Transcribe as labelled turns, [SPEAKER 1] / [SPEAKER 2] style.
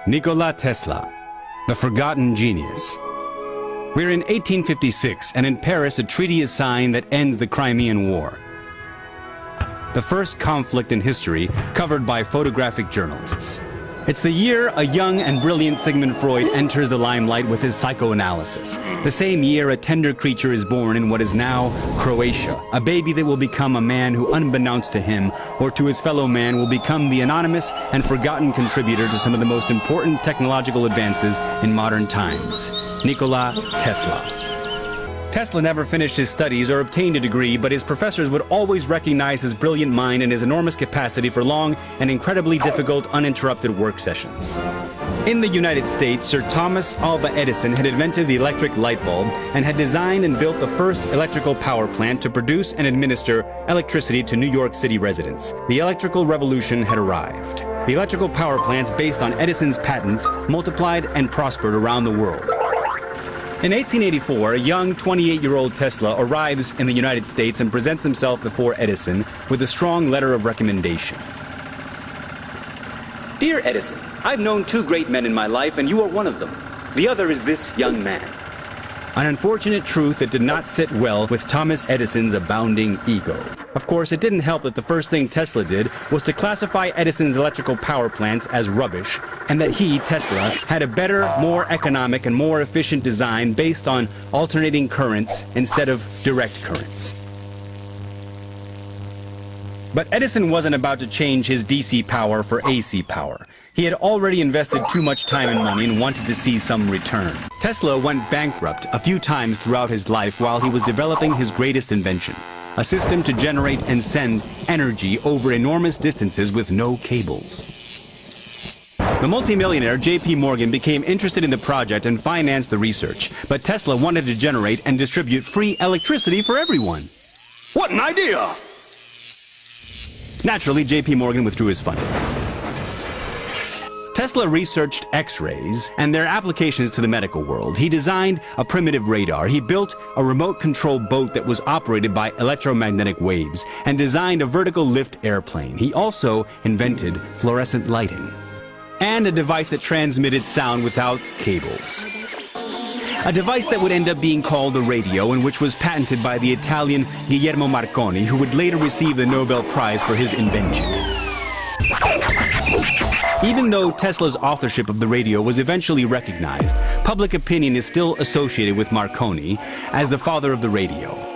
[SPEAKER 1] Nikola Tesla, the forgotten genius. We're in 1856, and in Paris, a treaty is signed that ends the Crimean War. The first conflict in history covered by photographic journalists. It's the year a young and brilliant Sigmund Freud enters the limelight with his psychoanalysis. The same year, a tender creature is born in what is now Croatia, a baby that will become a man who, unbeknownst to him or to his fellow man, will become the anonymous and forgotten contributor to some of the most important technological advances in modern times, Nikola Tesla. Tesla never finished his studies or obtained a degree, but his professors would always recognize his brilliant mind and his enormous capacity for long and incredibly difficult uninterrupted work sessions. In the United States, Sir Thomas Alva Edison had invented the electric light bulb and had designed and built the first electrical power plant to produce and administer electricity to New York City residents. The electrical revolution had arrived. The electrical power plants based on Edison's patents multiplied and prospered around the world. In 1884, a young 28-year-old Tesla arrives in the United States and presents himself before Edison with a strong letter of recommendation. Dear Edison, I've known two great men in my life, and you are one of them. The other is this young man. An unfortunate truth that did not sit well with Thomas Edison's abounding ego. Of course, it didn't help that the first thing Tesla did was to classify Edison's electrical power plants as rubbish, and that he, Tesla, had a better, more economic, and more efficient design based on alternating currents instead of direct currents. But Edison wasn't about to change his DC power for AC power. He had already invested too much time and money and wanted to see some return. Tesla went bankrupt a few times throughout his life while he was developing his greatest invention, a system to generate and send energy over enormous distances with no cables. The multimillionaire J.P. Morgan became interested in the project and financed the research, but Tesla wanted to generate and distribute free electricity for everyone. What an idea! Naturally, J.P. Morgan withdrew his funding. Tesla researched X-rays and their applications to the medical world. He designed a primitive radar. He built a remote-controlled boat that was operated by electromagnetic waves and designed a vertical lift airplane. He also invented fluorescent lighting and a device that transmitted sound without cables. A device that would end up being called the radio, and which was patented by the Italian Guillermo Marconi, who would later receive the Nobel Prize for his invention. Even though Tesla's authorship of the radio was eventually recognized, public opinion is still associated with Marconi as the father of the radio.